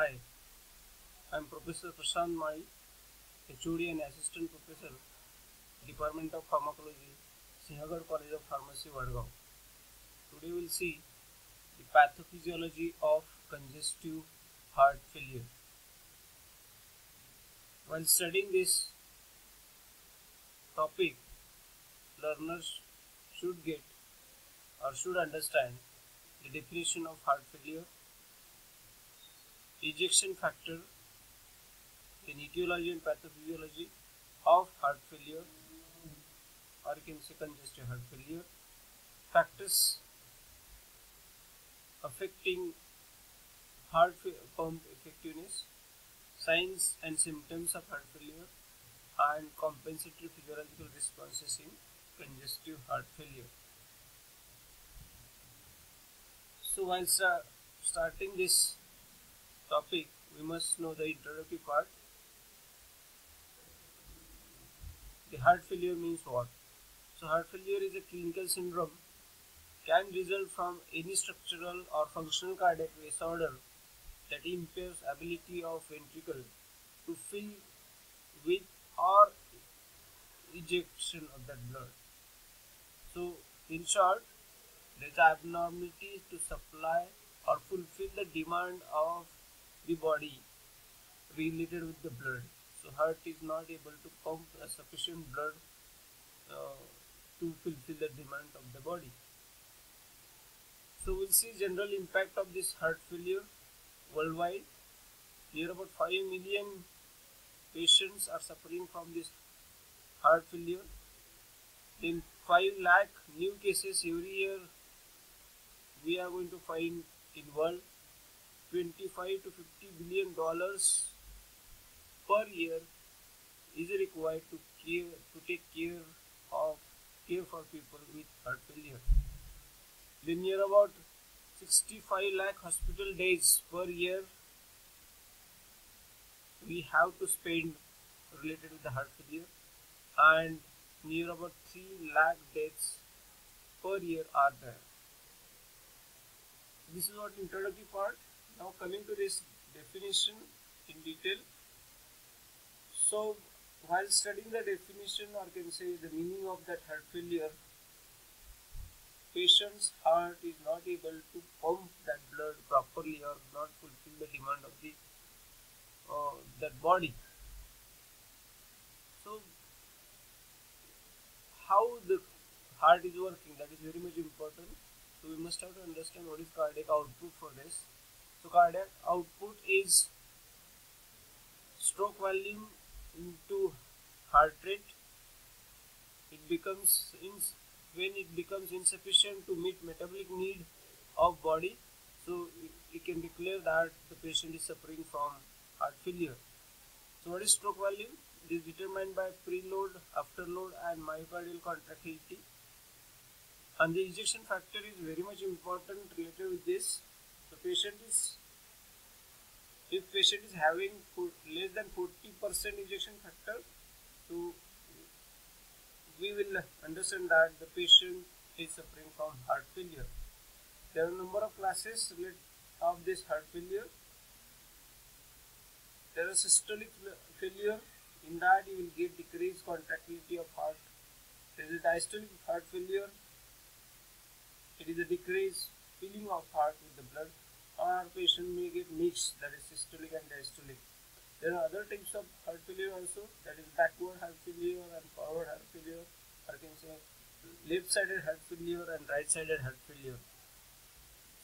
Hi, I'm Professor Prashant Mai, HOD and Assistant Professor, Department of Pharmacology, Sinhagad College of Pharmacy, Vadgaon. Today we'll see the pathophysiology of congestive heart failure. While studying this topic, learners should get or should understand the definition of heart failure, ejection factor, the etiology and pathophysiology of heart failure, or you can say congestive heart failure, factors affecting heart pump effectiveness, signs and symptoms of heart failure, and compensatory physiological responses in congestive heart failure. So while starting this topic, we must know the introductory part. The heart failure means what? So heart failure is a clinical syndrome, can result from any structural or functional cardiac disorder that impairs ability of ventricle to fill with or ejection of that blood. So in short, there is abnormality to supply or fulfill the demand of the body related with the blood. So heart is not able to pump a sufficient blood to fulfill the demand of the body. So we'll see general impact of this heart failure worldwide. Near about 5 million patients are suffering from this heart failure. Then 5 lakh new cases every year we are going to find in world. 25 to 50 billion dollars per year is required to take care for people with heart failure. Then near about 65 lakh hospital days per year we have to spend related with the heart failure, and near about 3 lakh deaths per year are there. This is what introductory part. Now coming to this definition in detail. So while studying the definition, or can say the meaning of that heart failure, patient's heart is not able to pump that blood properly or not fulfill the demand of the that body. So how the heart is working, that is very much important. So we must have to understand what is cardiac output for this. So cardiac output is stroke volume into heart rate. It becomes when it becomes insufficient to meet metabolic need of body, so we can declare that the patient is suffering from heart failure. So what is stroke volume? It is determined by preload, afterload, and myocardial contractility. And the ejection factor is very much important related with this. The if patient is having less than 40% ejection factor, so we will understand that the patient is suffering from heart failure. There are a number of classes of this heart failure. There is systolic failure. In that you will get decreased contractility of heart. There is a diastolic heart failure. It is a decreased filling of heart with the blood. Or patient may get mixed, that is systolic and diastolic. There are other types of heart failure also, that is backward heart failure and forward heart failure, or you can say left-sided heart failure and right-sided heart failure.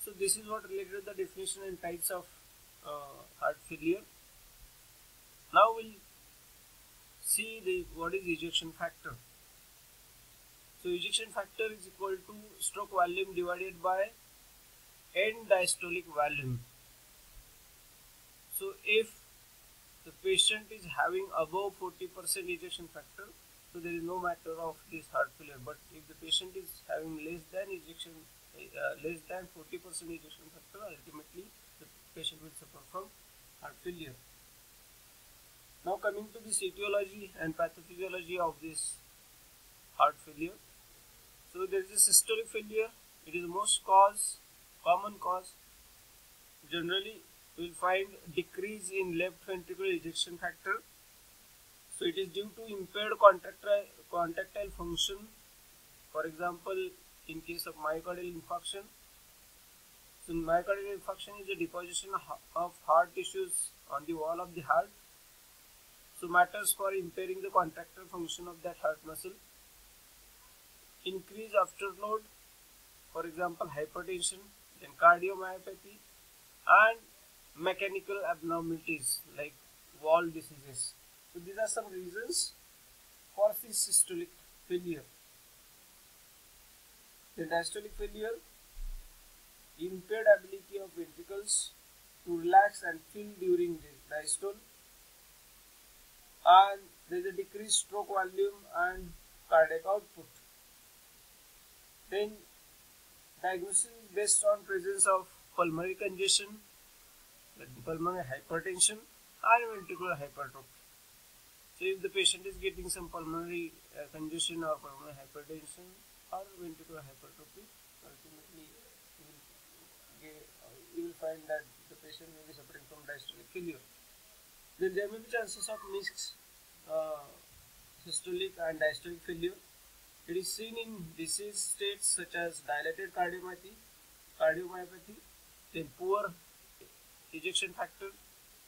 So this is what related to the definition and types of heart failure. Now we'll see what is ejection factor. So ejection factor is equal to stroke volume divided by end diastolic volume. So if the patient is having above 40% ejection factor, so there is no matter of this heart failure. But if the patient is having less than 40% ejection factor, ultimately the patient will suffer from heart failure. Now coming to this etiology and pathophysiology of this heart failure. So there is a systolic failure. It is the most common cause. Generally we will find decrease in left ventricular ejection factor. So it is due to impaired contractile function. For example, in case of myocardial infarction. So myocardial infarction is a deposition of heart tissues on the wall of the heart. So matters for impairing the contractile function of that heart muscle. Increase afterload, for example hypertension, then cardiomyopathy, and mechanical abnormalities like valve diseases. So these are some reasons for this systolic failure. The diastolic failure, impaired ability of ventricles to relax and fill during diastole, and there is a decreased stroke volume and cardiac output. Then diagnosis based on presence of pulmonary congestion, like pulmonary hypertension and ventricular hypertrophy. So if the patient is getting some pulmonary congestion or pulmonary hypertension or ventricular hypertrophy, ultimately you will find that the patient may be suffering from diastolic failure. Then there may be chances of mixed systolic and diastolic failure. It is seen in disease states such as dilated cardiomyopathy, then poor ejection factor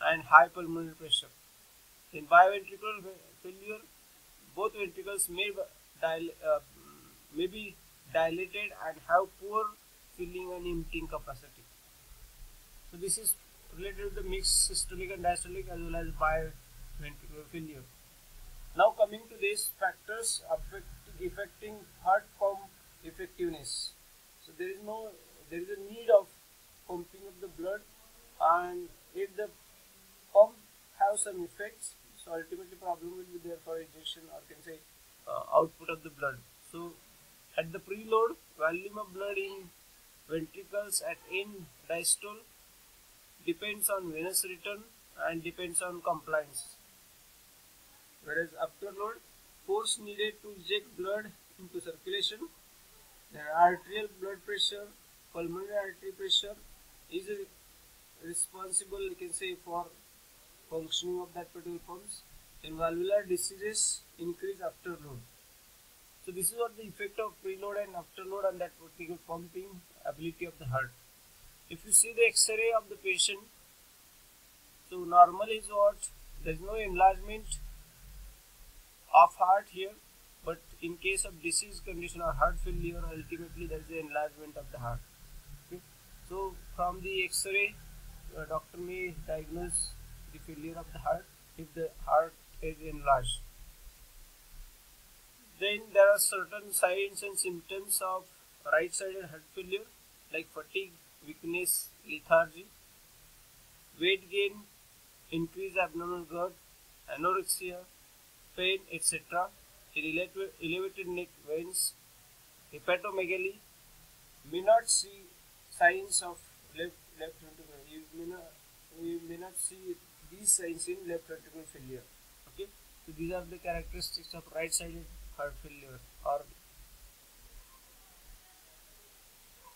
and high pulmonary pressure. In biventricular failure, both ventricles may be dilated and have poor filling and emptying capacity. So this is related to the mixed systolic and diastolic as well as biventricular failure. Now coming to these factors affecting heart pump effectiveness. So there is a need of pumping of the blood, and if the pump have some effects, so ultimately problem will be there for ejection or can say output of the blood. So at the preload, volume of blood in ventricles at end diastole depends on venous return and depends on compliance. Whereas after load, force needed to inject blood into circulation, then arterial blood pressure, pulmonary artery pressure is responsible, you can say, for functioning of that particular pumps. Then valvular diseases increase after load. So this is what the effect of preload and afterload on that particular pumping ability of the heart. If you see the X-ray of the patient, so normal is what? There is no enlargement of heart here, but in case of disease condition or heart failure, ultimately there is an enlargement of the heart. Okay? So from the X-ray, doctor may diagnose the failure of the heart if the heart is enlarged. Then there are certain signs and symptoms of right-sided heart failure like fatigue, weakness, lethargy, weight gain, increased abdominal girth, anorexia, pain, etc. Elevated neck veins, hepatomegaly. May not see signs of left ventricular. You may not see these signs in left ventricular failure. Okay, so these are the characteristics of right-sided heart failure, or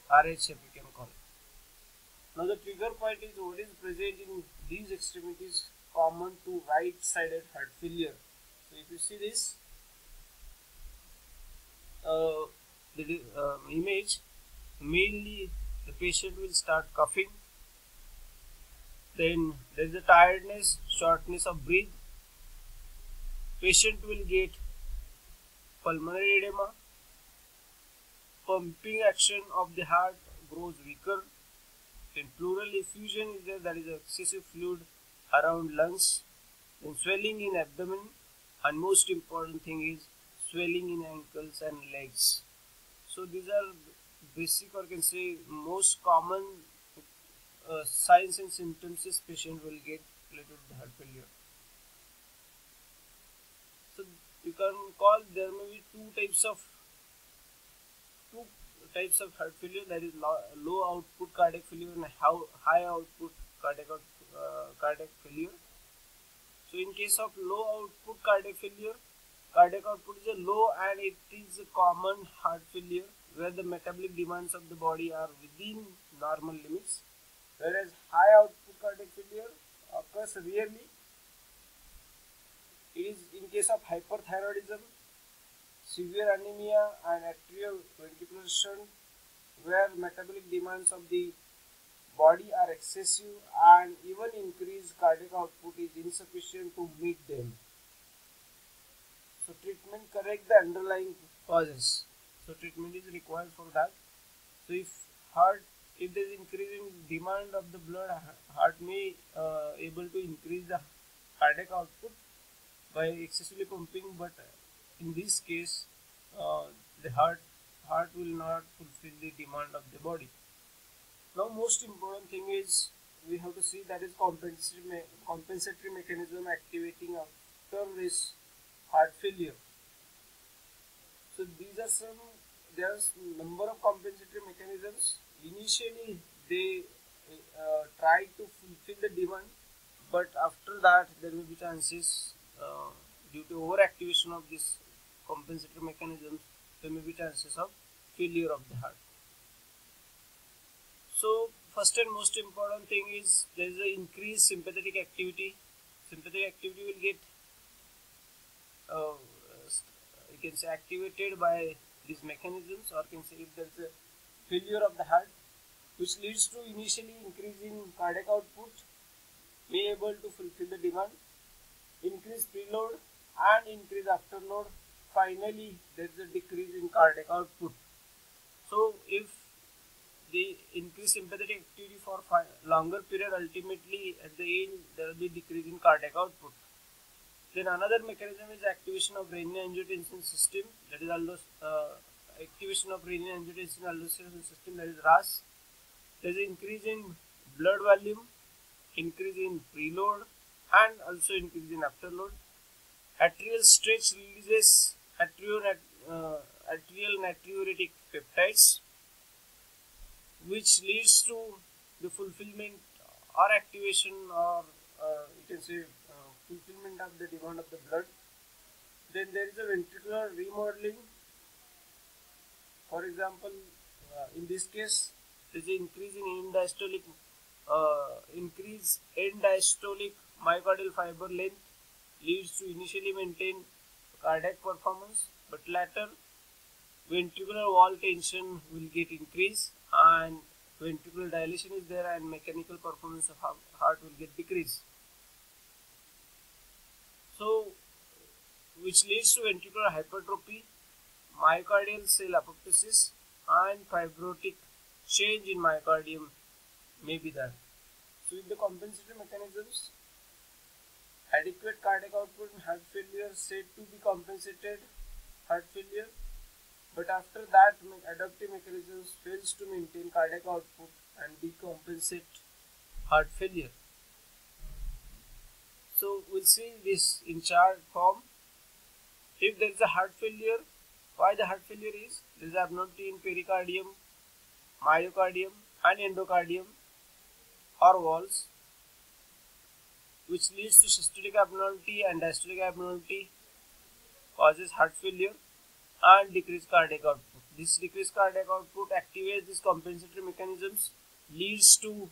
RHF we can call it. Now the trigger point is what is present in these extremities common to right-sided heart failure. So if you see this image, mainly the patient will start coughing, then there is a tiredness, shortness of breath, patient will get pulmonary edema, pumping action of the heart grows weaker, then pleural effusion is there, that is excessive fluid around lungs, then swelling in abdomen, and most important thing is swelling in ankles and legs. So these are basic, or can say most common signs and symptoms this patient will get related to heart failure. So you can call there may be two types of heart failure, that is low output cardiac failure and high output cardiac failure. So in case of low output cardiac failure, cardiac output is a low and it is a common heart failure where the metabolic demands of the body are within normal limits. whereas high output cardiac failure occurs rarely. It is in case of hyperthyroidism, severe anemia and atrial ventricular shunt, where metabolic demands of the body are excessive and even increased cardiac output is insufficient to meet them. So treatment correct the underlying causes. So treatment is required for that. So if there is increasing demand of the blood, heart may able to increase the cardiac output by excessively pumping, but in this case, the heart will not fulfill the demand of the body. Now, most important thing is we have to see that is compensatory mechanism activating after this heart failure. So these are some. There are number of compensatory mechanisms. Initially, they try to fulfill the demand, but after that, there will be chances due to overactivation of this compensatory mechanisms. There may be chances of failure of the heart. So first and most important thing is there is an increased sympathetic activity. Sympathetic activity will get you can say activated by these mechanisms, or can say if there is a failure of the heart, which leads to initially increase in cardiac output, may able to fulfill the demand, increase preload and increase afterload. Finally, there is a decrease in cardiac output. So if the increased sympathetic activity for longer period, ultimately at the end there will be decrease in cardiac output. Then another mechanism is activation of renin-angiotensin system, that is activation of renin-angiotensin aldosterone system, that is RAS. There is an increase in blood volume, increase in preload and also increase in afterload. Atrial stretch releases atrial natriuretic peptides, which leads to the fulfillment or activation, or you can say fulfillment of the demand of the blood. Then there is a ventricular remodeling. For example, in this case, there is an increase in end diastolic myocardial fiber length, leads to initially maintain cardiac performance, but later ventricular wall tension will get increased and ventricular dilation is there, and mechanical performance of heart will get decreased. So, which leads to ventricular hypertrophy, myocardial cell apoptosis and fibrotic change in myocardium may be there. So, with the compensatory mechanisms, adequate cardiac output in heart failure said to be compensated heart failure, but after that adaptive mechanisms fails to maintain cardiac output and decompensate heart failure. So we'll see this in chart form. If there is a heart failure, why the heart failure is? There is abnormality in pericardium, myocardium and endocardium or walls, which leads to systolic abnormality and diastolic abnormality, causes heart failure and decreased cardiac output. This decreased cardiac output activates these compensatory mechanisms, leads to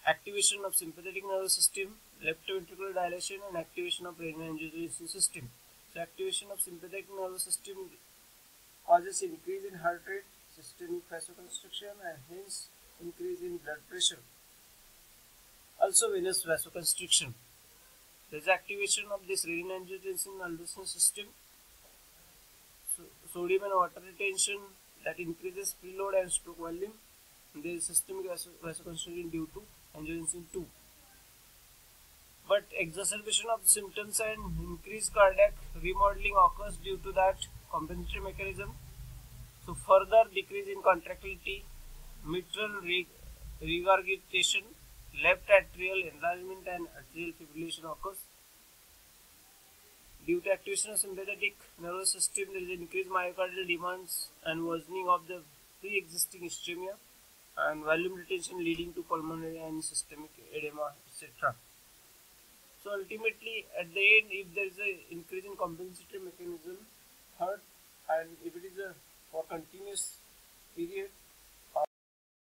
activation of sympathetic nervous system, left ventricular dilation and activation of renin-angiotensin system. So activation of sympathetic nervous system causes increase in heart rate, systemic vasoconstriction and hence increase in blood pressure. Also venous vasoconstriction. There is activation of this renin-angiotensin aldosterone system, sodium and water retention, that increases preload and stroke volume. And there is systemic vasoconstriction due to angiotensin 2. But exacerbation of symptoms and increased cardiac remodeling occurs due to that compensatory mechanism. So further decrease in contractility, mitral regurgitation, left atrial enlargement and atrial fibrillation occurs. Due to activation of sympathetic nervous system, there is increased myocardial demands and worsening of the pre-existing ischemia and volume retention leading to pulmonary and systemic edema, etc. So ultimately, at the end, if there is an increase in compensatory mechanism, heart, and if it is for continuous period,